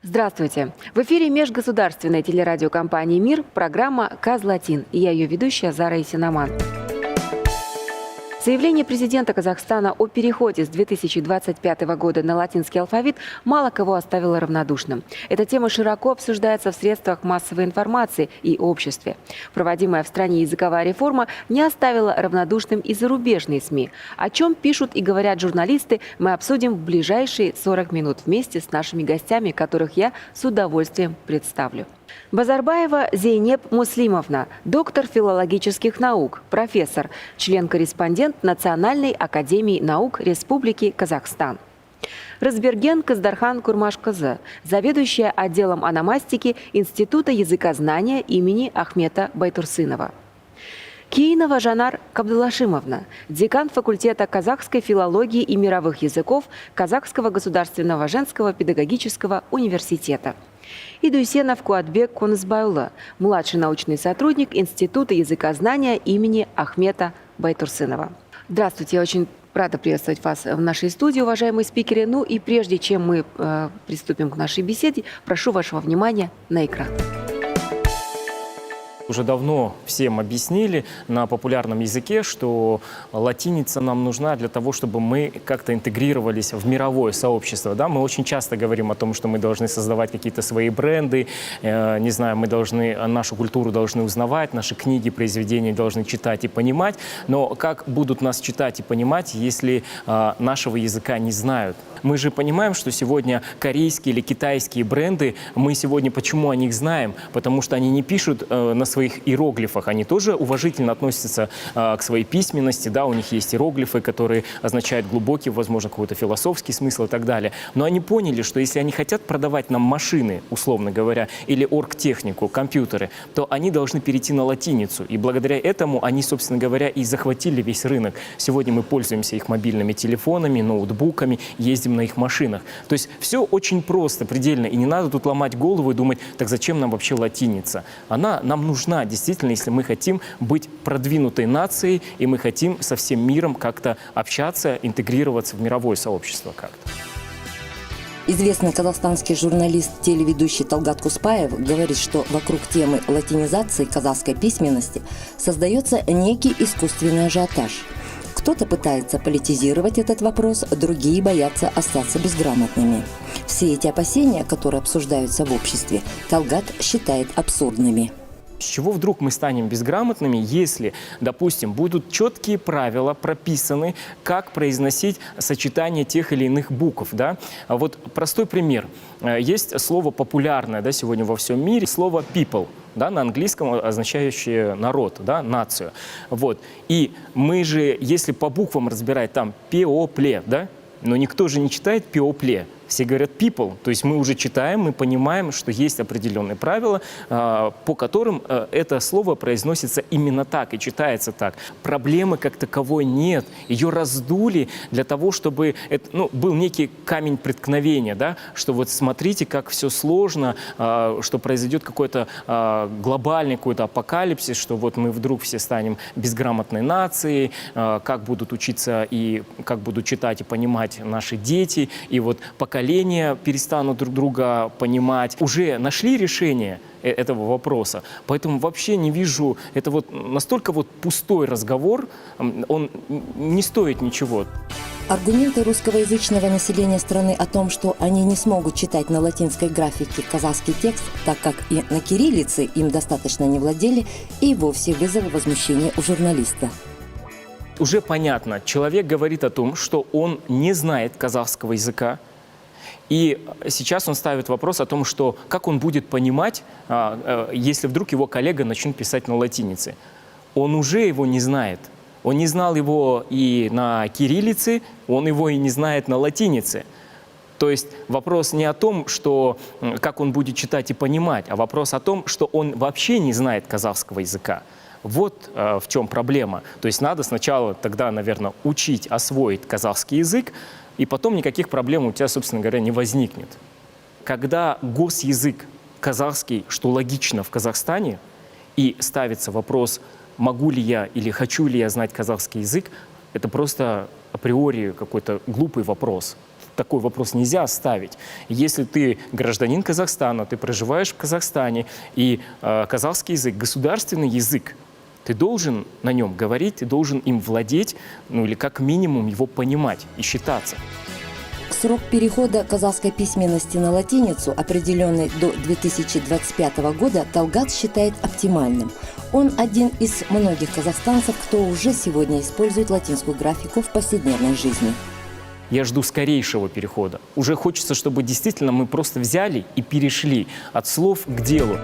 Здравствуйте! В эфире межгосударственной телерадиокомпании «Мир» программа «Каз-Латин» и я ее ведущая Зара Исинаман. Заявление президента Казахстана о переходе с 2025 года на латинский алфавит мало кого оставило равнодушным. Эта тема широко обсуждается в средствах массовой информации и обществе. Проводимая в стране языковая реформа не оставила равнодушным и зарубежные СМИ. О чем пишут и говорят журналисты, мы обсудим в ближайшие 40 минут вместе с нашими гостями, которых я с удовольствием представлю. Базарбаева Зейнеп Муслимовна, доктор филологических наук, профессор, член-корреспондент Национальной академии наук Республики Казахстан. Разберген Каздархан Курмашкызы, заведующая отделом ономастики Института языкознания имени Ахмета Байтурсынова. Кейнова Жанар Кабдулашимовна, декан факультета казахской филологии и мировых языков Казахского государственного женского педагогического университета. И Дуйсенов Куатбек Конысбайулы, младший научный сотрудник Института языкознания имени Ахмета Байтурсынова. Здравствуйте, я очень рада приветствовать вас в нашей студии, уважаемые спикеры. Ну и прежде чем мы приступим к нашей беседе, прошу вашего внимания на экран. Уже давно всем объяснили на популярном языке, что латиница нам нужна для того, чтобы мы как-то интегрировались в мировое сообщество. Да? Мы очень часто говорим о том, что мы должны создавать какие-то свои бренды, не знаю, мы должны, нашу культуру должны узнавать, наши книги, произведения должны читать и понимать. Но как будут нас читать и понимать, если нашего языка не знают? Мы же понимаем, что сегодня корейские или китайские бренды, мы сегодня почему о них знаем? Потому что они не пишут на своих иероглифах, они тоже уважительно относятся к своей письменности, да, у них есть иероглифы, которые означают глубокий, возможно, какой-то философский смысл и так далее. Но они поняли, что если они хотят продавать нам машины, условно говоря, или оргтехнику, компьютеры, то они должны перейти на латиницу. И благодаря этому они, собственно говоря, и захватили весь рынок. Сегодня мы пользуемся их мобильными телефонами, ноутбуками, ездим на их машинах. То есть все очень просто, предельно. И не надо тут ломать голову и думать, так зачем нам вообще латиница? Она нам нужна, действительно, если мы хотим быть продвинутой нацией, и мы хотим со всем миром как-то общаться, интегрироваться в мировое сообщество как-то. Известный казахстанский журналист, телеведущий Талгат Куспаев говорит, что вокруг темы латинизации казахской письменности создается некий искусственный ажиотаж. Кто-то пытается политизировать этот вопрос, другие боятся остаться безграмотными. Все эти опасения, которые обсуждаются в обществе, Талгат считает абсурдными. С чего вдруг мы станем безграмотными, если, допустим, будут четкие правила прописаны, как произносить сочетание тех или иных букв, да? Вот простой пример. Есть слово популярное, да, сегодня во всем мире, слово people, да, на английском означающее народ, да, нацию. Вот. И мы же, если по буквам разбирать, там пеопле, да, но никто же не читает пеопле. Все говорят people, то есть мы уже читаем, мы понимаем, что есть определенные правила, по которым это слово произносится именно так и читается так. Проблемы как таковой нет. Ее раздули для того, чтобы это, был некий камень преткновения, да? Что вот смотрите, как все сложно, что произойдет какой-то глобальный какой-то апокалипсис, что вот мы вдруг все станем безграмотной нацией, как будут учиться и как будут читать и понимать наши дети, и вот поколения перестанут друг друга понимать. Уже нашли решение этого вопроса. Поэтому вообще не вижу, это вот настолько вот пустой разговор, он не стоит ничего. Аргументы русскоязычного населения страны о том, что они не смогут читать на латинской графике казахский текст, так как и на кириллице им достаточно не владели, и вовсе вызвало возмущение у журналиста. Уже понятно, человек говорит о том, что он не знает казахского языка, и сейчас он ставит вопрос о том, что как он будет понимать, если вдруг его коллега начнет писать на латинице. Он уже его не знает. Он не знал его и на кириллице, он его и не знает на латинице. То есть вопрос не о том, что, как он будет читать и понимать, а вопрос о том, что он вообще не знает казахского языка. Вот в чем проблема. То есть надо сначала тогда, наверное, учить, освоить казахский язык, и потом никаких проблем у тебя, собственно говоря, не возникнет. Когда госязык казахский, что логично в Казахстане, и ставится вопрос, могу ли я или хочу ли я знать казахский язык, это просто априори какой-то глупый вопрос. Такой вопрос нельзя ставить. Если ты гражданин Казахстана, ты проживаешь в Казахстане, и казахский язык – государственный язык, ты должен на нем говорить, ты должен им владеть, ну или как минимум его понимать и считаться. Срок перехода казахской письменности на латиницу, определенный до 2025 года, Талгат считает оптимальным. Он один из многих казахстанцев, кто уже сегодня использует латинскую графику в повседневной жизни. Я жду скорейшего перехода. Уже хочется, чтобы действительно мы просто взяли и перешли от слов к делу.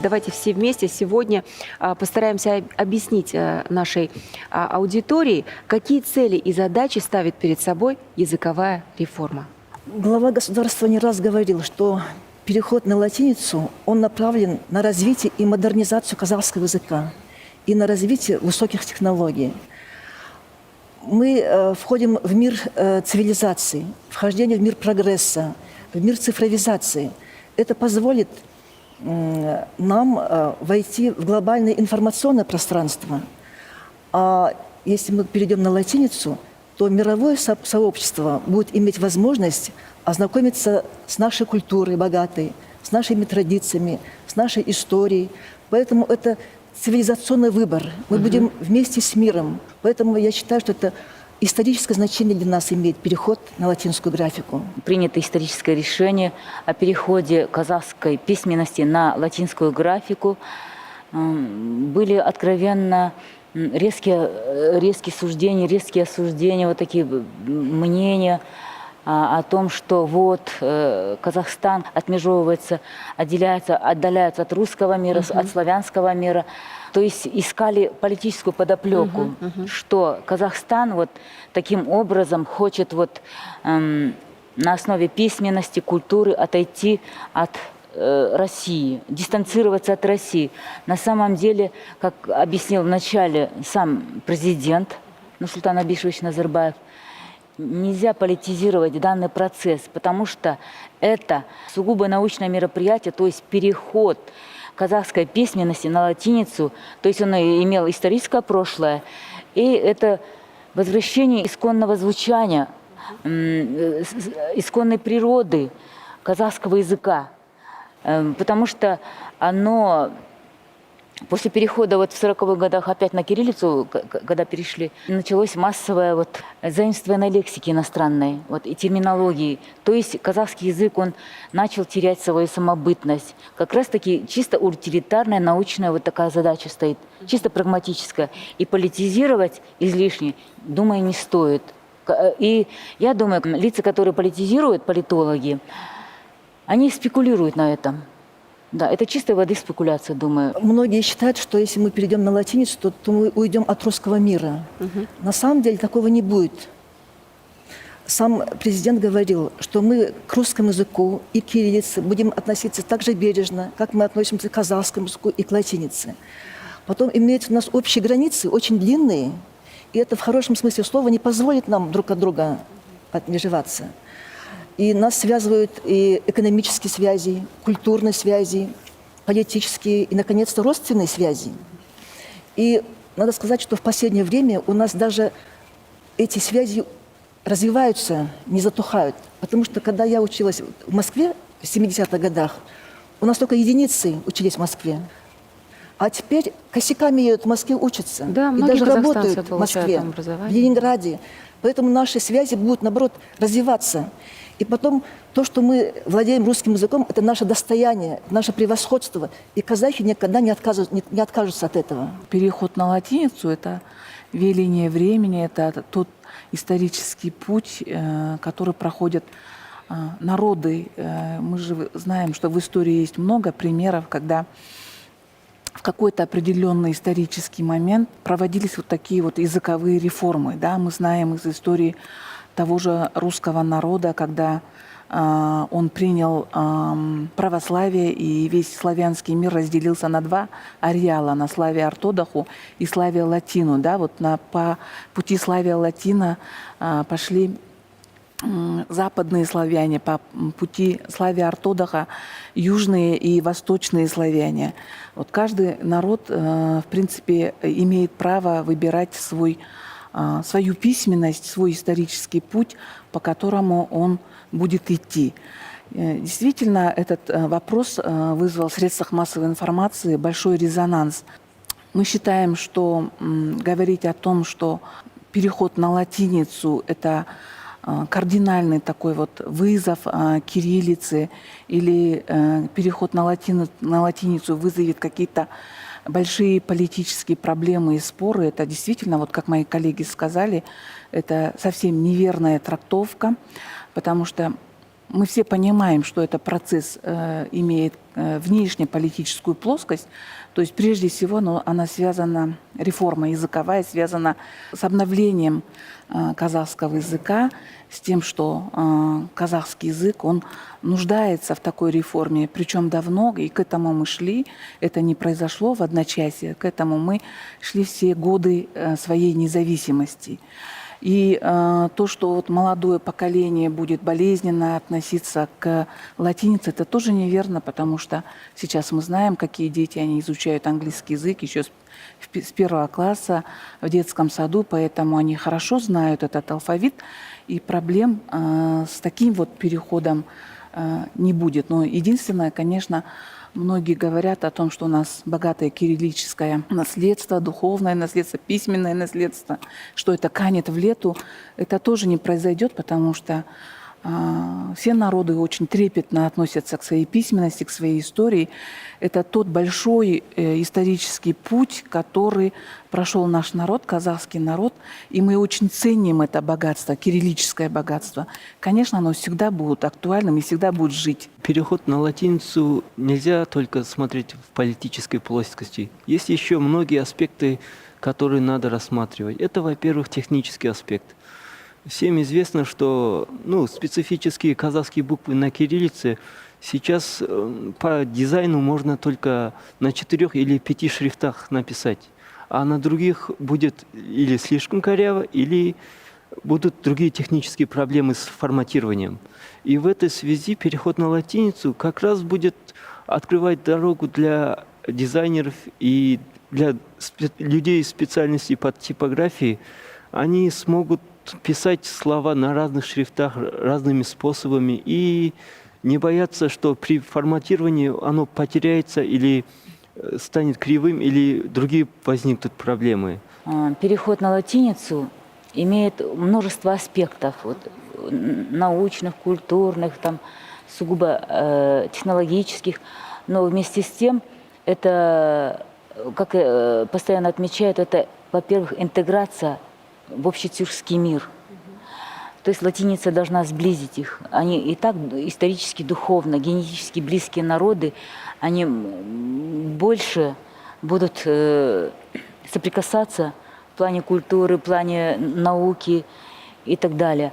Давайте все вместе сегодня постараемся объяснить нашей аудитории, какие цели и задачи ставит перед собой языковая реформа. Глава государства не раз говорил, что переход на латиницу, он направлен на развитие и модернизацию казахского языка и на развитие высоких технологий. Мы входим в мир цивилизации, вхождение в мир прогресса, в мир цифровизации. Это позволит нам войти в глобальное информационное пространство. А если мы перейдем на латиницу, то мировое сообщество будет иметь возможность ознакомиться с нашей культурой богатой, с нашими традициями, с нашей историей. Поэтому это цивилизационный выбор. Мы будем вместе с миром. Поэтому я считаю, что это историческое значение для нас имеет переход на латинскую графику. Принято историческое решение о переходе казахской письменности на латинскую графику. Были откровенно резкие суждения, резкие осуждения, вот такие мнения о том, что вот Казахстан отмежевывается, отдаляется от русского мира, от славянского мира. То есть искали политическую подоплеку, что Казахстан вот таким образом хочет вот, на основе письменности, культуры отойти от России, дистанцироваться от России. На самом деле, как объяснил вначале сам президент Нурсултан Абишевич Назарбаев, нельзя политизировать данный процесс, потому что это сугубо научное мероприятие, то есть переход казахской письменности на латиницу, то есть он имел историческое прошлое, и это возвращение исконного звучания, исконной природы казахского языка, потому что оно после перехода вот в 40-х годах опять на кириллицу, когда перешли, началось массовое вот заимствование лексики иностранной вот, и терминологии. То есть казахский язык, он начал терять свою самобытность. Как раз-таки чисто утилитарная, научная вот такая задача стоит, чисто прагматическая. И политизировать излишне, думаю, не стоит. И я думаю, лица, которые политизируют, политологи, они спекулируют на этом. Да, это чистой воды спекуляция, думаю. Многие считают, что если мы перейдем на латиницу, то мы уйдем от русского мира. На самом деле такого не будет. Сам президент говорил, что мы к русскому языку и к кириллице будем относиться так же бережно, как мы относимся к казахскому языку и к латинице. Потом имеются у нас общие границы, очень длинные, и это в хорошем смысле слова не позволит нам друг от друга отмежеваться. И нас связывают и экономические связи, культурные связи, политические и, наконец-то, родственные связи. И надо сказать, что в последнее время у нас даже эти связи развиваются, не затухают. Потому что, когда я училась в Москве в 70-х годах, у нас только единицы учились в Москве. А теперь косяками едут в Москве учатся. Да, и даже работают в получают Москве, там в образование. Ленинграде. Поэтому наши связи будут, наоборот, развиваться. И потом то, что мы владеем русским языком, это наше достояние, наше превосходство. И казахи никогда не откажутся от этого. Переход на латиницу – это веление времени, это тот исторический путь, который проходят народы. Мы же знаем, что в истории есть много примеров, когда в какой-то определенный исторический момент проводились вот такие вот языковые реформы. Да? Мы знаем из истории того же русского народа, когда он принял православие, и весь славянский мир разделился на два ареала, на Славия Ортодоху и Славия Латину. Да? Вот по пути Славия Латина пошли западные славяне, по пути Славия Ортодоха, южные и восточные славяне. Вот каждый народ, в принципе, имеет право выбирать свою письменность, свой исторический путь, по которому он будет идти. Действительно, этот вопрос вызвал в средствах массовой информации большой резонанс. Мы считаем, что говорить о том, что переход на латиницу – это кардинальный такой вот вызов кириллицы или переход на латиницу вызовет какие-то большие политические проблемы и споры, это действительно, вот как мои коллеги сказали, это совсем неверная трактовка, потому что мы все понимаем, что этот процесс имеет внешнеполитическую плоскость, то есть прежде всего она связана, реформа языковая связана с обновлением казахского языка, с тем, что казахский язык, он нуждается в такой реформе, причем давно, и к этому мы шли, это не произошло в одночасье, к этому мы шли все годы своей независимости. И то, что вот молодое поколение будет болезненно относиться к латинице, это тоже неверно, потому что сейчас мы знаем, какие дети, они изучают английский язык еще с первого класса в детском саду, поэтому они хорошо знают этот алфавит, и проблем с таким вот переходом не будет. Но единственное, конечно, многие говорят о том, что у нас богатое кириллическое наследство, духовное наследство, письменное наследство, что это канет в лету. Это тоже не произойдет, потому что все народы очень трепетно относятся к своей письменности, к своей истории. Это тот большой исторический путь, который прошел наш народ, казахский народ, и мы очень ценим это богатство, кириллическое богатство. Конечно, оно всегда будет актуальным и всегда будет жить. Переход на латиницу нельзя только смотреть в политической плоскости. Есть еще многие аспекты, которые надо рассматривать. Это, во-первых, технический аспект. Всем известно, что специфические казахские буквы на кириллице сейчас по дизайну можно только на 4 или 5 шрифтах написать, а на других будет или слишком коряво, или будут другие технические проблемы с форматированием. И в этой связи переход на латиницу как раз будет открывать дорогу для дизайнеров и для людей специальностей по типографии. Они смогут писать слова на разных шрифтах, разными способами и не бояться, что при форматировании оно потеряется или станет кривым, или другие возникнут проблемы. Переход на латиницу имеет множество аспектов, научных, культурных, сугубо технологических, но вместе с тем это, как постоянно отмечают, это, во-первых, интеграция в общетюркский мир. То есть латиница должна сблизить их. Они и так исторически, духовно, генетически близкие народы, они больше будут соприкасаться в плане культуры, в плане науки и так далее.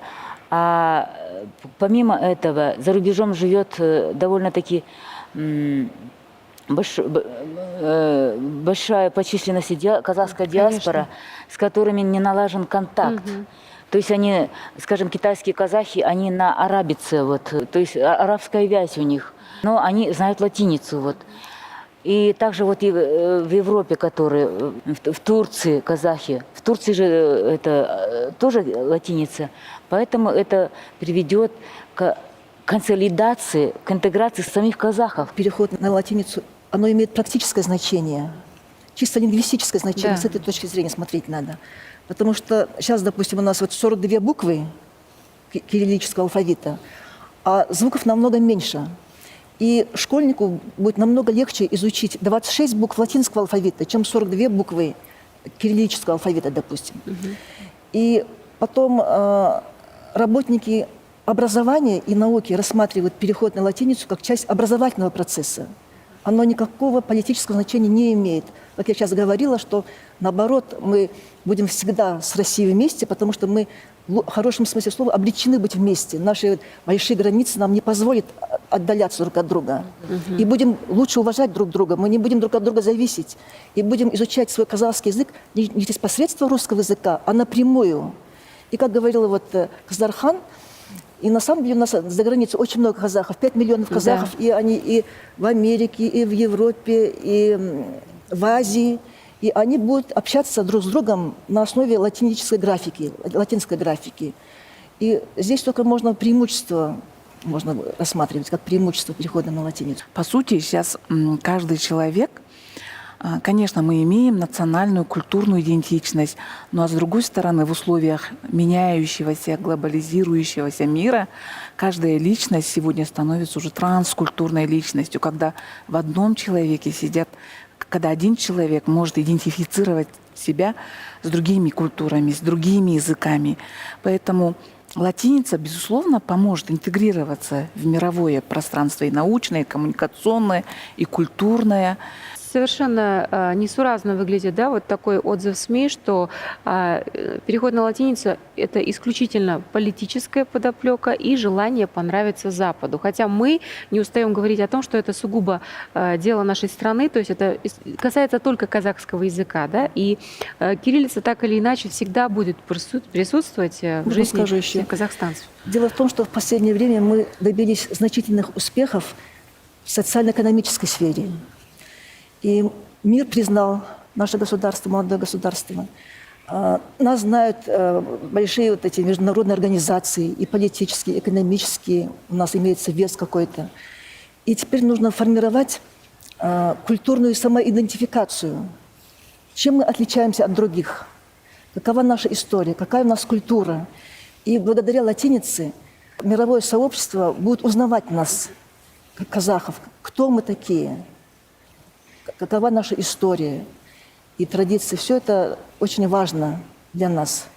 А помимо этого, за рубежом живет довольно-таки большая по численности казахская диаспора, с которыми не налажен контакт. То есть они, скажем, китайские казахи, они на арабице, то есть арабская вязь у них, но они знают латиницу. И также и в Европе, которые, в Турции казахи, в Турции же это тоже латиница, поэтому это приведет к консолидации, к интеграции самих казахов. Переход на латиницу, оно имеет практическое значение, чисто лингвистическое значение, с этой точки зрения смотреть надо. Потому что сейчас, допустим, у нас 42 буквы кириллического алфавита, а звуков намного меньше. И школьнику будет намного легче изучить 26 букв латинского алфавита, чем 42 буквы кириллического алфавита, допустим. И потом работники образования и науки рассматривают переход на латиницу как часть образовательного процесса. Оно никакого политического значения не имеет. Как я сейчас говорила, что наоборот, мы будем всегда с Россией вместе, потому что мы в хорошем смысле слова обречены быть вместе. Наши большие границы нам не позволят отдаляться друг от друга. И будем лучше уважать друг друга, мы не будем друг от друга зависеть. И будем изучать свой казахский язык не через посредство русского языка, а напрямую. И как говорила Каздархан, И на самом деле у нас за границей очень много казахов, 5 миллионов казахов, и они и в Америке, и в Европе, и в Азии. И они будут общаться друг с другом на основе латинской графики. И здесь только можно рассматривать как преимущество перехода на латиницу. По сути, сейчас каждый человек, конечно, мы имеем национальную, культурную идентичность, но с другой стороны, в условиях меняющегося, глобализирующегося мира, каждая личность сегодня становится уже транскультурной личностью, когда в одном человеке сидят, когда один человек может идентифицировать себя с другими культурами, с другими языками. Поэтому латиница, безусловно, поможет интегрироваться в мировое пространство и научное, и коммуникационное, и культурное. Совершенно несуразно выглядит, да, вот такой отзыв СМИ, что переход на латиницу – это исключительно политическая подоплека и желание понравиться Западу. Хотя мы не устаем говорить о том, что это сугубо дело нашей страны, то есть это касается только казахского языка, да, и кириллица так или иначе всегда будет присутствовать в жизни всех казахстанцев. Дело в том, что в последнее время мы добились значительных успехов в социально-экономической сфере. И мир признал наше государство, молодое государство. Нас знают большие вот эти международные организации, и политические, и экономические. У нас имеется вес какой-то. И теперь нужно формировать культурную самоидентификацию. Чем мы отличаемся от других? Какова наша история? Какая у нас культура? И благодаря латинице мировое сообщество будет узнавать нас, как казахов, кто мы такие, какова наша история и традиции. Все это очень важно для нас,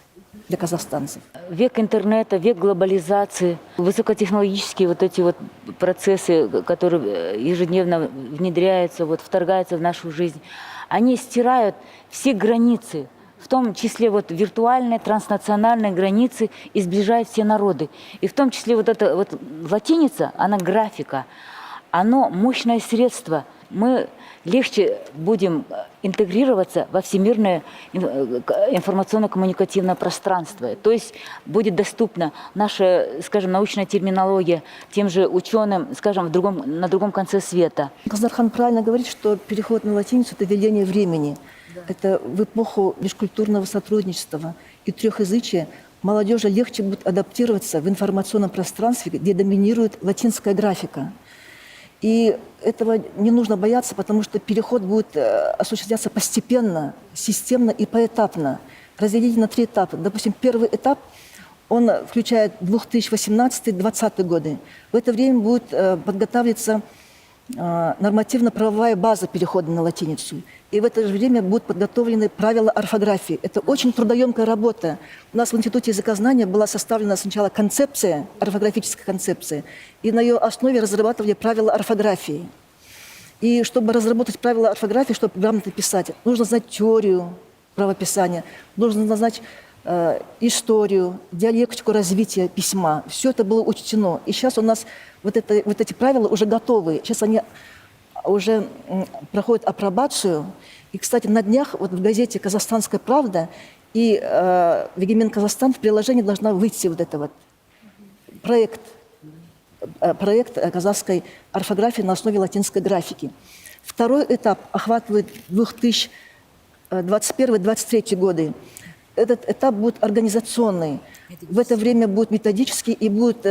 для казахстанцев. Век интернета, век глобализации, высокотехнологические вот эти вот процессы, которые ежедневно внедряются, вот, вторгаются в нашу жизнь, они стирают все границы, в том числе вот виртуальные, транснациональные границы, и сближают все народы. И в том числе вот эта вот латиница, она графика, оно мощное средство. Мы легче будем интегрироваться во всемирное информационно-коммуникативное пространство. То есть будет доступна наша, скажем, научная терминология тем же ученым, скажем, на другом конце света. Казархан правильно говорит, что переход на латиницу – это веление времени. Это в эпоху межкультурного сотрудничества и трехязычия молодежи легче будет адаптироваться в информационном пространстве, где доминирует латинская графика. И этого не нужно бояться, потому что переход будет осуществляться постепенно, системно и поэтапно. Разделить на 3 этапа. Допустим, первый этап, он включает 2018-2020 годы. В это время будет подготавливаться нормативно-правовая база перехода на латиницу. И в это же время будут подготовлены правила орфографии. Это очень трудоемкая работа. У нас в Институте языкознания была составлена сначала концепция, орфографическая концепция, и на ее основе разрабатывали правила орфографии. И чтобы разработать правила орфографии, чтобы грамотно писать, нужно знать теорию правописания, нужно знать историю, диалектику развития письма. Все это было учтено. И сейчас у нас вот эти правила уже готовы. Сейчас они уже проходят апробацию. И, кстати, на днях вот в газете «Казахстанская правда» и «Вегемен Казахстан» в приложении должна выйти вот это вот проект казахской орфографии на основе латинской графики. Второй этап охватывает 2021-2023 годы. Этот этап будет организационный. В это время будет методический и будут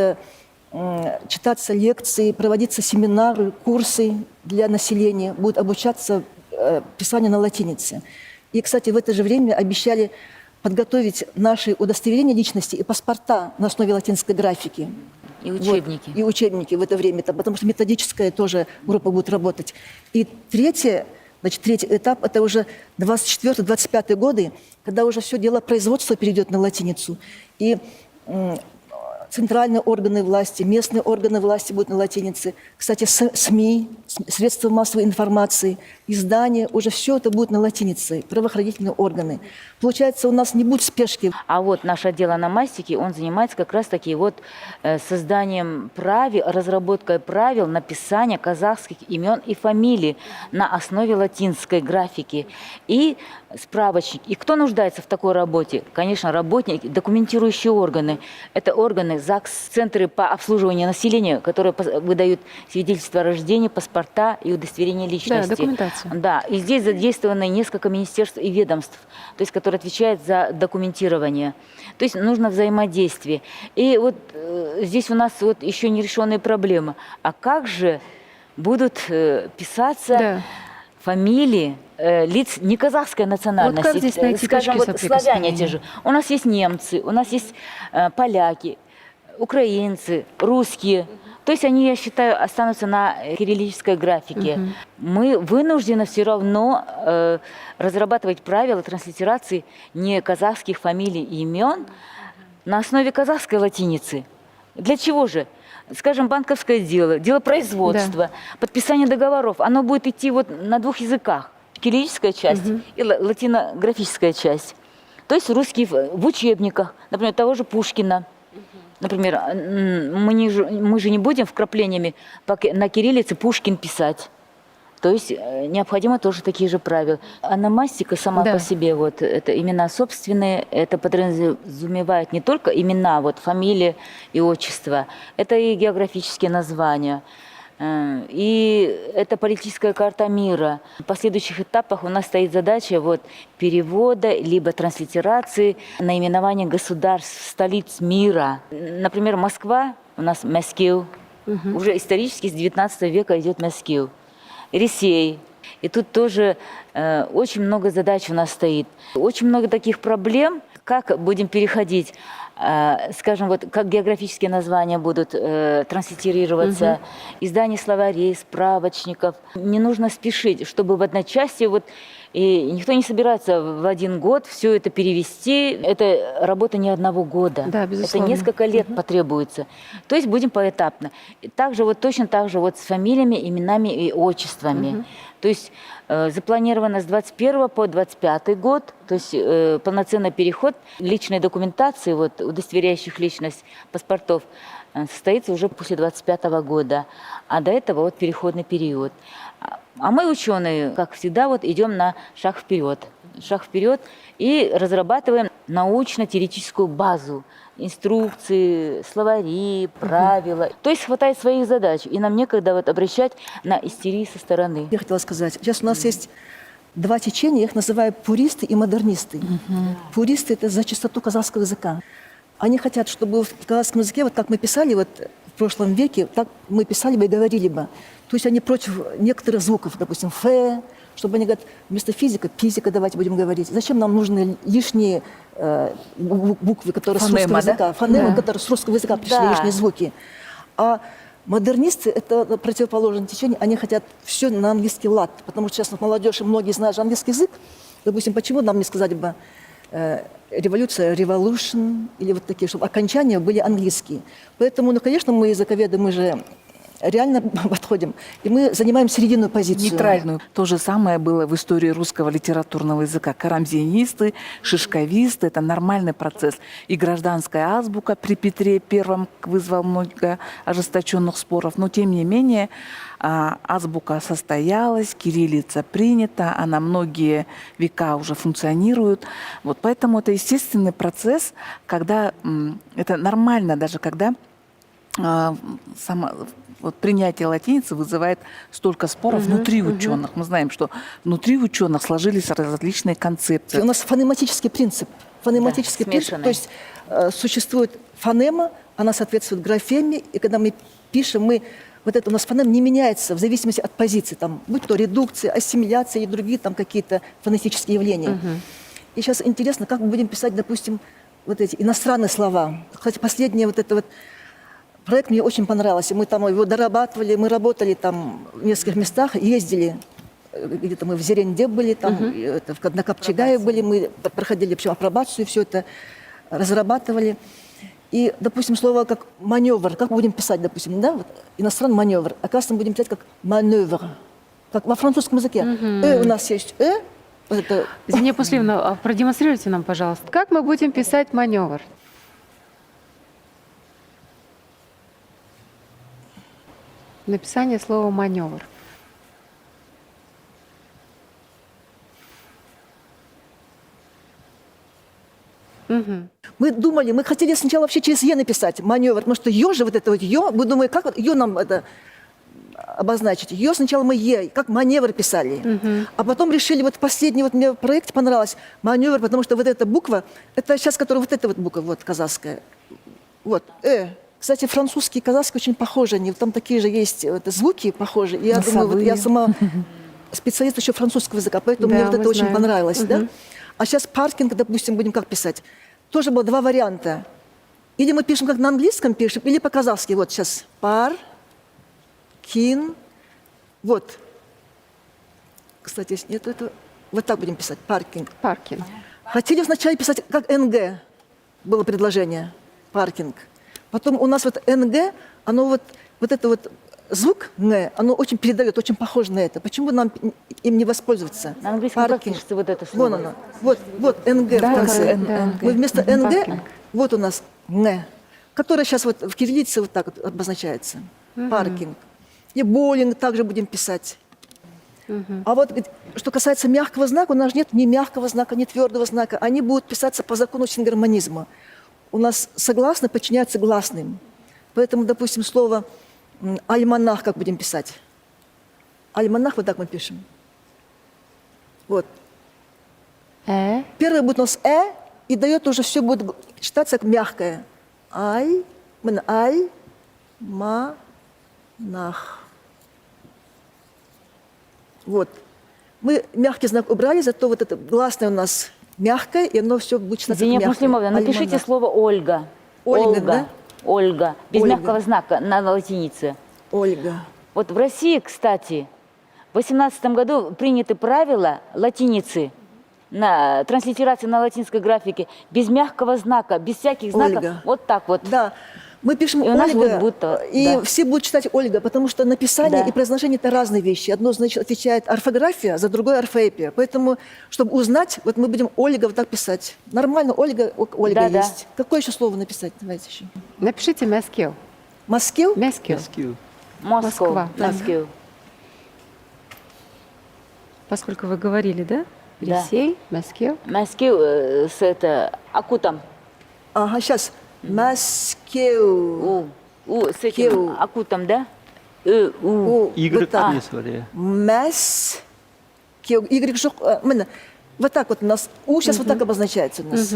читаться лекции, проводиться семинары, курсы для населения, будут обучаться писанию на латинице. И, кстати, в это же время обещали подготовить наши удостоверения личности и паспорта на основе латинской графики. И учебники. Вот, и учебники в это время, потому что методическая тоже группа будет работать. И третий этап – это уже 24-25 годы, когда уже все дело производства перейдет на латиницу. И центральные органы власти, местные органы власти будут на латинице. Кстати, СМИ, средства массовой информации, издания, уже все это будет на латинице, правоохранительные органы. Получается, у нас не будет спешки. А вот наш отдел ономастики, он занимается как раз-таки вот созданием правил, разработкой правил написания казахских имен и фамилий на основе латинской графики. И справочник. И кто нуждается в такой работе? Конечно, работники, документирующие органы. Это органы ЗАГС, центры по обслуживанию населения, которые выдают свидетельства о рождении, паспорта и удостоверение личности. Да, документация. Да, и здесь задействованы несколько министерств и ведомств, то есть, которые отвечают за документирование. То есть нужно взаимодействие. И вот здесь у нас вот еще нерешенные проблемы. А как же будут писаться Да. фамилии лиц не казахской национальности? Вот как здесь найти скажем, точки вот славяне те соприкосновения? же. У нас есть немцы, у нас есть поляки, украинцы, русские. То есть они, я считаю, останутся на кириллической графике. Мы вынуждены все равно разрабатывать правила транслитерации не казахских фамилий и имен на основе казахской латиницы. Для чего же? Скажем, банковское дело, дело производства, подписание договоров, оно будет идти вот на двух языках. Кириллическая часть и латинографическая часть. То есть русские в учебниках, например, того же Пушкина. Например, мы же не будем вкраплениями на кириллице Пушкин писать. То есть необходимо тоже такие же правила. Ономастика сама Да. по себе, вот, это имена собственные, это подразумевает не только имена, вот, фамилия и отчество, это и географические названия, и это политическая карта мира. В последующих этапах у нас стоит задача вот, перевода либо транслитерации наименования государств, столиц мира. Например, Москва, у нас Москва, уже исторически с 19 века идет Москва. Ресей. И тут тоже очень много задач у нас стоит. Очень много таких проблем, как будем переходить, скажем, вот как географические названия будут транслитерироваться, издание словарей, справочников. Не нужно спешить, чтобы в одночасье вот и никто не собирается в один год все это перевести. Это работа не одного года. Да, это безусловно. несколько лет потребуется. То есть будем поэтапно. И также вот точно так же вот с фамилиями, именами и отчествами. То есть запланировано с 21 по 25 год, то есть полноценный переход личной документации, вот, удостоверяющих личность паспортов, состоится уже после 25 года. А до этого вот переходный период. А мы, ученые, как всегда, вот идем на шаг вперед и разрабатываем научно-теоретическую базу, инструкции, словари, правила. То есть хватает своих задач, и нам некогда вот обращать на истерии со стороны. Я хотела сказать, сейчас у нас есть два течения, я их называю пуристы и модернисты. Пуристы – это за чистоту казахского языка. Они хотят, чтобы в казахском языке, вот как мы писали вот в прошлом веке, так мы писали бы и говорили бы. То есть они против некоторых звуков, допустим, «ф», чтобы они говорят, вместо физика, физика давайте будем говорить. Зачем нам нужны лишние буквы, которые с русского языка, фонемы, которые с русского языка пришли, лишние звуки. А модернисты – это противоположное течение, они хотят все на английский лад, потому что сейчас молодежь и многие знают же английский язык. Допустим, почему нам не сказать бы революция, revolution, или вот такие, чтобы окончания были английские. Поэтому, ну, конечно, мы языковеды, мы же реально подходим, и мы занимаем серединную позицию. Нейтральную. То же самое было в истории русского литературного языка. Карамзинисты, шишковисты – это нормальный процесс. И гражданская азбука при Петре I вызвала много ожесточенных споров. Но, тем не менее, азбука состоялась, кириллица принята, она многие века уже функционирует. Вот поэтому это естественный процесс, когда это нормально, даже когда вот принятие латиницы вызывает столько споров внутри ученых. Мы знаем, что внутри ученых сложились различные концепции. У нас фонематический принцип. Фонематический принцип, то есть существует фонема, она соответствует графеме, и когда мы пишем, вот это у нас фонем не меняется в зависимости от позиции, там, будь то редукция, ассимиляция и другие там какие-то фонетические явления. И сейчас интересно, как мы будем писать, допустим, вот эти иностранные слова. Кстати, последнее вот это вот проект мне очень понравился. Мы там его дорабатывали, мы работали там в нескольких местах, ездили. Где-то мы в Зеренде были, там, на Копчегае были, мы проходили вообще апробацию, все это разрабатывали. И, допустим, слово как маневр, как мы будем писать, допустим, да, вот, иностранный маневр, оказывается, мы будем писать как маневр, как во французском языке. У нас есть вот это. Зиния Пуслиевна, продемонстрируйте нам, пожалуйста, как мы будем писать маневр? Написание слова «маневр». Мы думали, мы хотели сначала вообще через «е» написать маневр, потому что «ё» же, вот это вот «ё», мы думаем, как вот «ё» нам это обозначить. «Ё» сначала мы «е», как маневр писали. А потом решили, вот последний вот мне проект понравился, маневр, потому что вот эта буква, это сейчас, которая вот эта вот буква, вот казахская, вот, Кстати, французский и казахский очень похожи, они, там такие же есть звуки похожи. И я думаю, вот я сама специалист еще французского языка, поэтому Да, мне вот мы это очень знаем. понравилось. Да? А сейчас паркинг, допустим, будем как писать? Тоже было два варианта. Или мы пишем, как на английском пишем, или по-казахски. Вот сейчас кин. Вот. Кстати, если нет, это вот так будем писать. Паркинг. Паркинг. Хотели вначале писать как НГ. Было предложение. Паркинг. Потом у нас вот НГ, оно вот это вот звук Н, оно очень передает, очень похоже на это. Почему нам им не воспользоваться? На английском как пишется вот это слово? Вон оно. Вот НГ в конце. НГ. Мы вместо НГ, Паркинг. вот у нас Н, которая сейчас вот в кириллице вот так вот обозначается. Паркинг. И боулинг также будем писать. А вот что касается мягкого знака, у нас нет ни мягкого знака, ни твердого знака. Они будут писаться по закону сингармонизма. У нас согласные подчиняются гласным. Поэтому, допустим, слово альманах как будем писать? Альманах вот так мы пишем. Вот. Первый будет у нас и дает уже все будет читаться как мягкое. Альманах. Вот. Мы мягкий знак убрали, зато вот это гласное у нас мягкое, и оно все будет читаться Зиня как мягкое. Муслимовна, напишите Альманах. слово Ольга. Ольга, да? Ольга. Без Ольга. мягкого знака на латинице. Ольга. Вот в России, кстати, в 18 году приняты правила латиницы, на транслитерации на латинской графике, без мягкого знака, без всяких знаков. Ольга. Вот так вот. Да. Мы пишем И у нас Ольга, будет будто, и да. все будут читать Ольга, потому что написание Да. и произношение – это разные вещи. Одно, значит, отвечает орфография, за другое орфоэпия. Поэтому, чтобы узнать, вот мы будем Ольга вот так писать. Нормально, Ольга Да, да. есть. Какое еще слово написать? Давайте еще. Напишите Москва. Москил? Москва. Rescue. Москва. Москва. Поскольку вы говорили, да? Да. Елисей, Москва. Москва с это акутом. Ага, сейчас. Москил. С этим Кеу. акутом, да? Y Вот так. не сваря. Москил. Y жоқ. Вот так вот у нас. Сейчас вот так обозначается у нас.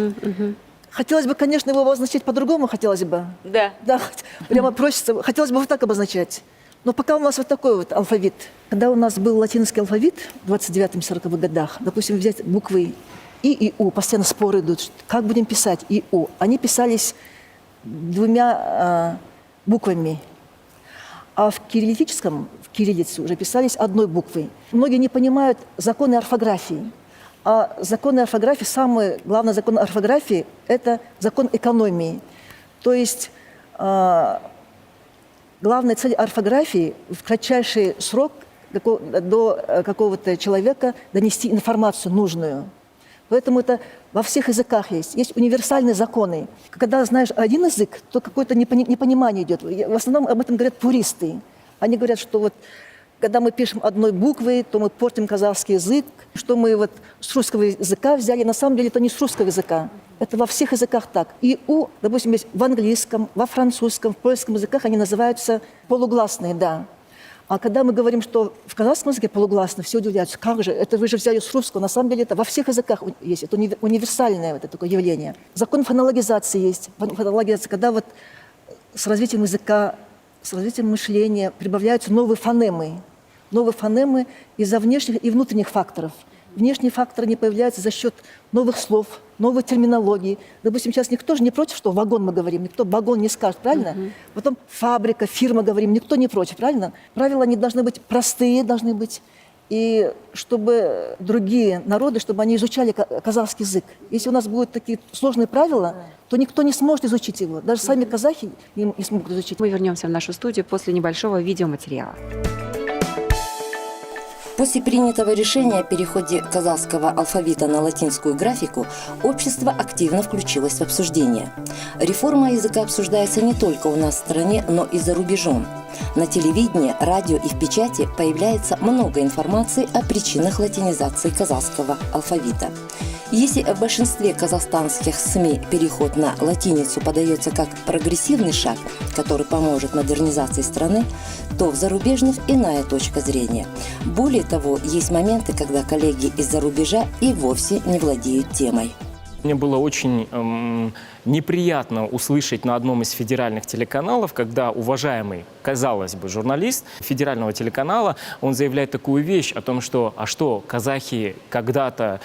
Хотелось бы, конечно, его обозначать по-другому, хотелось бы. Да. Да, прямо просится. Хотелось бы вот так обозначать. Но пока у нас вот такой вот алфавит. Когда у нас был латинский алфавит в 29-40-х годах, допустим, взять буквы и У, постоянно споры идут, как будем писать и У. Они писались двумя буквами. А в кириллическом, в кириллице уже писались одной буквой. Многие не понимают законы орфографии. А законы орфографии, самый главный закон орфографии – это закон экономии. То есть главная цель орфографии – в кратчайший срок до какого-то человека донести информацию нужную. Поэтому это во всех языках есть. Есть универсальные законы. Когда знаешь один язык, то какое-то непонимание идет. В основном об этом говорят пуристы. Они говорят, что вот когда мы пишем одной буквой, то мы портим казахский язык, что мы вот с русского языка взяли. На самом деле это не с русского языка. Это во всех языках так. И У, допустим, есть в английском, во французском, в польском языках они называются полугласные, да. А когда мы говорим, что в казахском языке полугласно, все удивляются, как же, это вы же взяли с русского. На самом деле это во всех языках есть, это универсальное вот это такое явление. Закон фонологизации есть. Фонологизация, когда вот с развитием языка, с развитием мышления прибавляются новые фонемы. Новые фонемы из-за внешних и внутренних факторов. Внешние факторы не появляются за счет новых слов, новой терминологии. Допустим, сейчас никто же не против, что вагон мы говорим, никто вагон не скажет, правильно? Потом фабрика, фирма говорим, никто не против, правильно? Правила они должны быть простые, должны быть. И чтобы другие народы, чтобы они изучали казахский язык. Если у нас будут такие сложные правила, то никто не сможет изучить его. Даже сами казахи не смогут изучить. Мы вернемся в нашу студию после небольшого видеоматериала. После принятого решения о переходе казахского алфавита на латинскую графику общество активно включилось в обсуждение. Реформа языка обсуждается не только у нас в стране, но и за рубежом. На телевидении, радио и в печати появляется много информации о причинах латинизации казахского алфавита. Если в большинстве казахстанских СМИ переход на латиницу подается как прогрессивный шаг, который поможет модернизации страны, то в зарубежных иная точка зрения. Более того, есть моменты, когда коллеги из-за рубежа и вовсе не владеют темой. Мне было очень неприятно услышать на одном из федеральных телеканалов, когда уважаемый, казалось бы, журналист федерального телеканала, он заявляет такую вещь о том, что, казахи когда-то,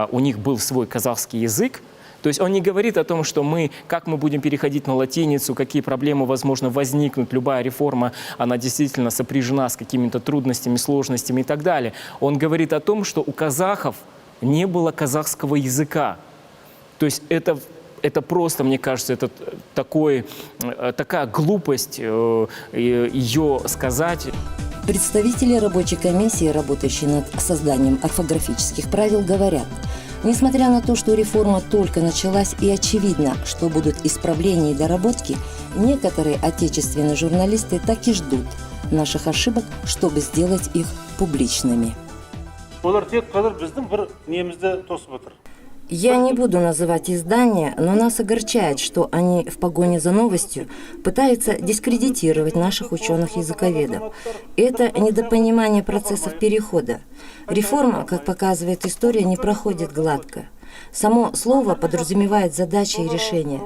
у них был свой казахский язык. То есть он не говорит о том, что как мы будем переходить на латиницу, какие проблемы, возможно, возникнут. Любая реформа, она действительно сопряжена с какими-то трудностями, сложностями и так далее. Он говорит о том, что у казахов не было казахского языка. То есть это просто, мне кажется, это такая глупость ее сказать. Представители рабочей комиссии, работающие над созданием орфографических правил, говорят, несмотря на то, что реформа только началась и очевидно, что будут исправления и доработки, некоторые отечественные журналисты так и ждут наших ошибок, чтобы сделать их публичными. Я не буду называть издания, но нас огорчает, что они в погоне за новостью пытаются дискредитировать наших ученых-языковедов. Это недопонимание процессов перехода. Реформа, как показывает история, не проходит гладко. Само слово подразумевает задачи и решения.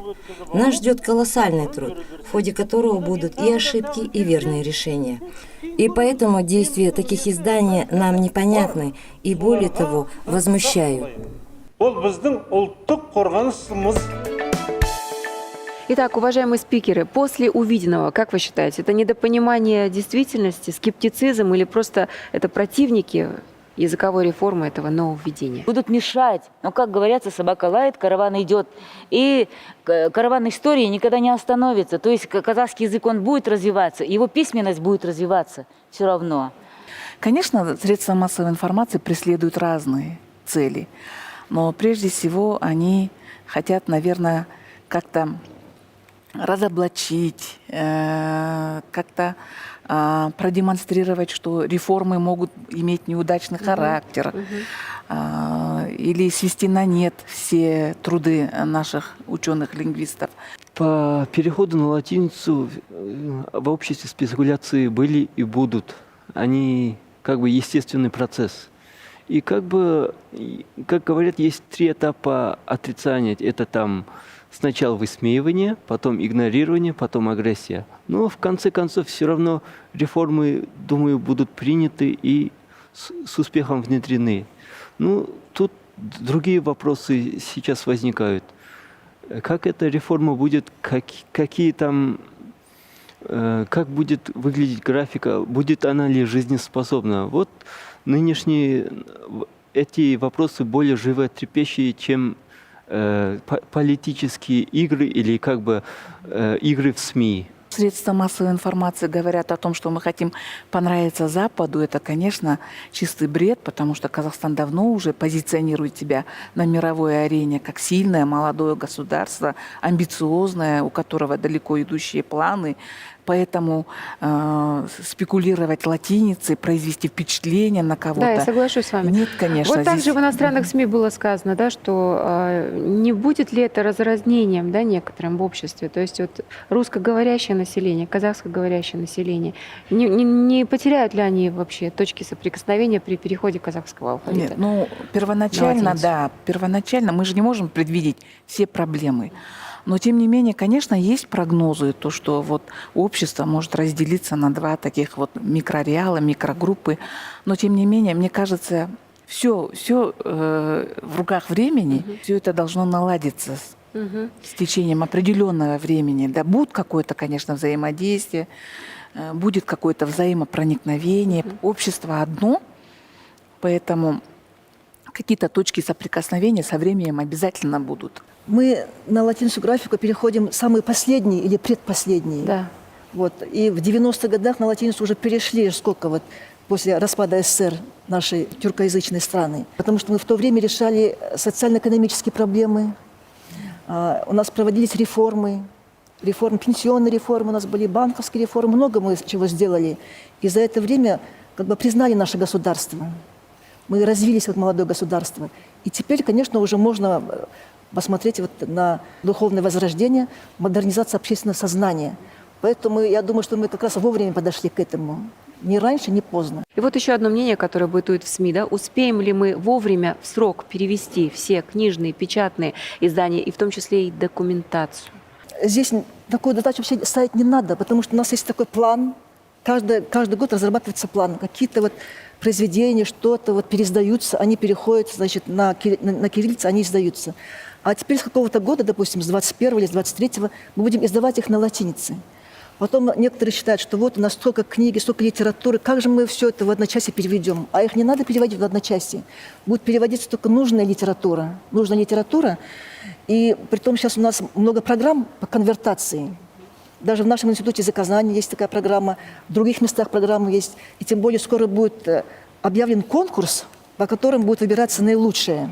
Нас ждет колоссальный труд, в ходе которого будут и ошибки, и верные решения. И поэтому действия таких изданий нам непонятны и, более того, возмущают. Итак, уважаемые спикеры, после увиденного, как вы считаете, это недопонимание действительности, скептицизм или просто это противники языковой реформы этого нововведения? Будут мешать. Но, как говорится, собака лает, караван идет. И караван истории никогда не остановится. То есть казахский язык, он будет развиваться, его письменность будет развиваться все равно. Конечно, средства массовой информации преследуют разные цели. Но прежде всего они хотят, наверное, как-то разоблачить, как-то продемонстрировать, что реформы могут иметь неудачный характер, или свести на нет все труды наших ученых-лингвистов. По переходу на латиницу в обществе спекуляции были и будут. Они как бы естественный процесс. И как говорят, есть 3 этапа отрицания. Это там сначала высмеивание, потом игнорирование, потом агрессия. Но в конце концов все равно реформы, думаю, будут приняты и с успехом внедрены. Тут другие вопросы сейчас возникают. Как эта реформа будет, как будет выглядеть графика, будет она ли жизнеспособна? Вот нынешние эти вопросы более животрепещущие, чем политические игры или игры в СМИ. Средства массовой информации говорят о том, что мы хотим понравиться Западу. Это, конечно, чистый бред, потому что Казахстан давно уже позиционирует себя на мировой арене как сильное молодое государство, амбициозное, у которого далеко идущие планы. Поэтому спекулировать латиницей, произвести впечатление на кого-то... Да, я соглашусь с вами. Нет, конечно. Вот также здесь... в иностранных СМИ было сказано, да, что не будет ли это разразнением, да, некоторым в обществе. То есть вот русскоговорящее население, казахскоговорящее население, не потеряют ли они вообще точки соприкосновения при переходе казахского алфавита? Нет, первоначально мы же не можем предвидеть все проблемы. Но, тем не менее, конечно, есть прогнозы, то, что вот общество может разделиться на 2 таких вот микрореала, микрогруппы. Но, тем не менее, мне кажется, все в руках времени, все это должно наладиться с течением определенного времени. Да, будет какое-то, конечно, взаимодействие, будет какое-то взаимопроникновение. Общество одно, поэтому какие-то точки соприкосновения со временем обязательно будут. Мы на латинскую графику переходим самые последние или предпоследние. Да. Вот. И в 90-х годах на латиницу уже перешли, после распада СССР нашей тюркоязычной страны. Потому что мы в то время решали социально-экономические проблемы, у нас проводились реформы, реформы, пенсионные реформы у нас были, банковские реформы, много мы чего сделали. И за это время как бы признали наше государство. Мы развились как молодое государство. И теперь, конечно, уже можно посмотреть вот на духовное возрождение, модернизацию общественного сознания. Поэтому я думаю, что мы как раз вовремя подошли к этому. Ни раньше, ни поздно. И вот еще одно мнение, которое бытует в СМИ. Да? Успеем ли мы вовремя, в срок перевести все книжные, печатные издания, и в том числе и документацию? Здесь такую задачу вообще ставить не надо, потому что у нас есть такой план. Каждый год разрабатывается план. Какие-то вот произведения, что-то вот переиздаются, они переходят, значит, на кириллицу, они издаются. А теперь с какого-то года, допустим, с 21 или с 23 мы будем издавать их на латинице. Потом некоторые считают, что вот у нас столько книги, столько литературы, как же мы все это в одночасье переведем? А их не надо переводить в одночасье. Будет переводиться только нужная литература. Нужная литература. И притом сейчас у нас много программ по конвертации. Даже в нашем институте языкознания есть такая программа, в других местах программы есть. И тем более скоро будет объявлен конкурс, по которому будет выбираться наилучшее.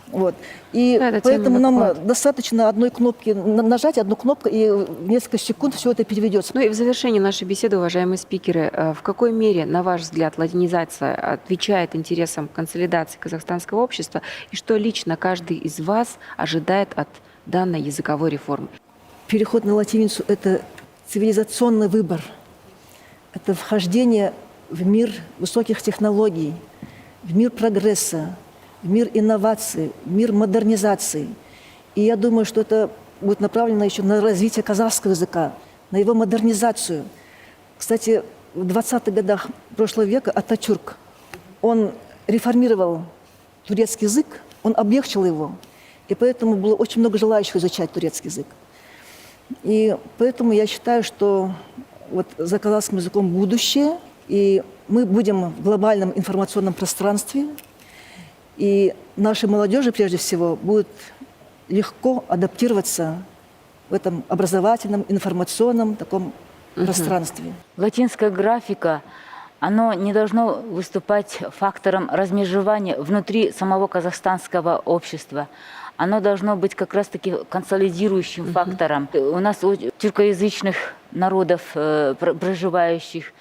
Вот. И Да, поэтому нам доклад. достаточно одной кнопки, нажать одну кнопку, и в несколько секунд все это переведется. Ну и в завершении нашей беседы, уважаемые спикеры, в какой мере, на ваш взгляд, латинизация отвечает интересам консолидации казахстанского общества, и что лично каждый из вас ожидает от данной языковой реформы? Переход на латиницу – это цивилизационный выбор, это вхождение в мир высоких технологий, в мир прогресса, в мир инноваций, в мир модернизации. И я думаю, что это будет направлено еще на развитие казахского языка, на его модернизацию. Кстати, в 20-х годах прошлого века Ататюрк, он реформировал турецкий язык, он облегчил его, и поэтому было очень много желающих изучать турецкий язык. И поэтому я считаю, что вот за казахским языком будущее, и мы будем в глобальном информационном пространстве, и нашей молодежи, прежде всего, будет легко адаптироваться в этом образовательном, информационном таком пространстве. Латинская графика, оно не должно выступать фактором размежевания внутри самого казахстанского общества. Оно должно быть как раз-таки консолидирующим фактором. У нас у тюркоязычных народов, проживающих,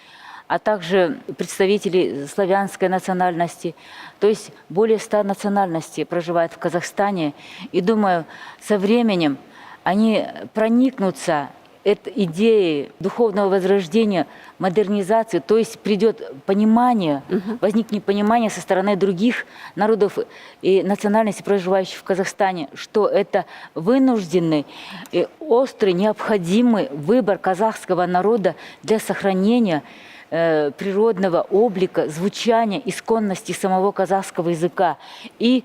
а также представителей славянской национальности. То есть более 100 национальностей проживает в Казахстане. И думаю, со временем они проникнутся этой идеей духовного возрождения, модернизации. То есть придет понимание, возникнет понимание со стороны других народов и национальностей, проживающих в Казахстане, что это вынужденный и острый, необходимый выбор казахского народа для сохранения природного облика, звучания, исконности самого казахского языка. И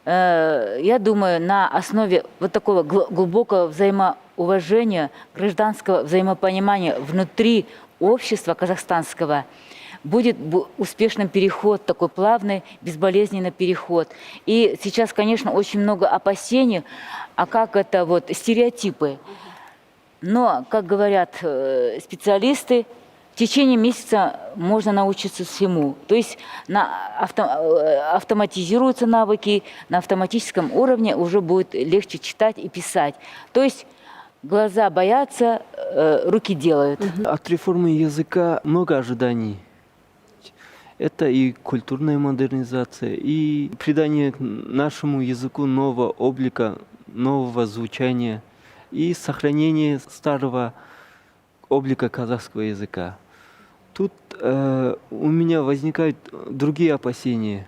я думаю, на основе вот такого глубокого взаимоуважения, гражданского взаимопонимания внутри общества казахстанского будет успешным переход, такой плавный, безболезненный переход. И сейчас, конечно, очень много опасений, а как это вот стереотипы. Но, как говорят специалисты, в течение месяца можно научиться всему. То есть автоматизируются навыки, на автоматическом уровне уже будет легче читать и писать. То есть глаза боятся, руки делают. От реформы языка много ожиданий. Это и культурная модернизация, и придание нашему языку нового облика, нового звучания, и сохранение старого облика казахского языка. Тут у меня возникают другие опасения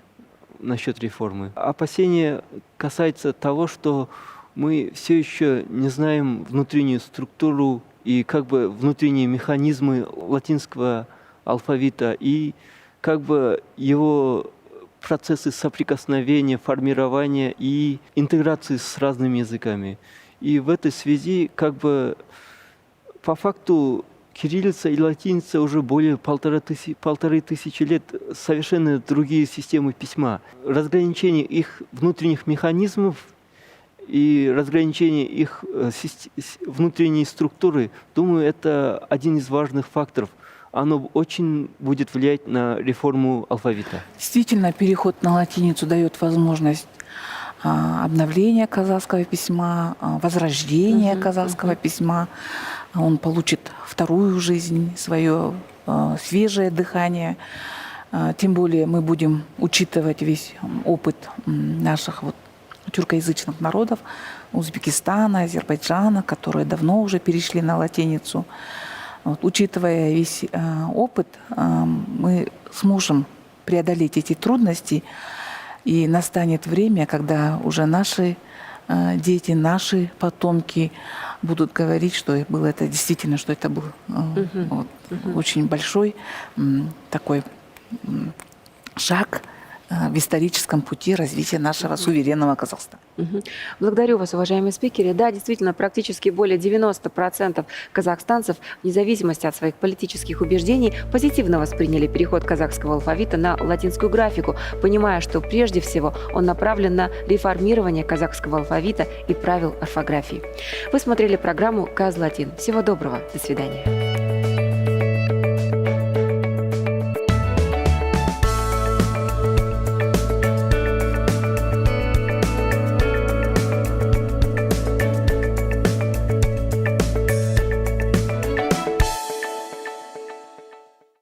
насчет реформы. Опасения касаются того, что мы все еще не знаем внутреннюю структуру и как бы внутренние механизмы латинского алфавита и как бы его процессы соприкосновения, формирования и интеграции с разными языками. И в этой связи как бы по факту кириллица и латиница уже более полторы тысячи лет совершенно другие системы письма. Разграничение их внутренних механизмов и разграничение их внутренней структуры, думаю, это один из важных факторов. Оно очень будет влиять на реформу алфавита. Действительно, переход на латиницу дает возможность обновление казахского письма, возрождение казахского письма. Он получит вторую жизнь, свое свежее дыхание. Тем более мы будем учитывать весь опыт наших тюркоязычных народов, Узбекистана, Азербайджана, которые давно уже перешли на латиницу. Учитывая весь опыт, мы сможем преодолеть эти трудности, и настанет время, когда уже наши дети, наши потомки будут говорить, что было это действительно, что это был очень большой такой шаг в историческом пути развития нашего суверенного Казахстана. Благодарю вас, уважаемые спикеры. Да, действительно, практически более 90% казахстанцев, вне зависимости от своих политических убеждений, позитивно восприняли переход казахского алфавита на латинскую графику, понимая, что прежде всего он направлен на реформирование казахского алфавита и правил орфографии. Вы смотрели программу «Каз Латин». Всего доброго. До свидания.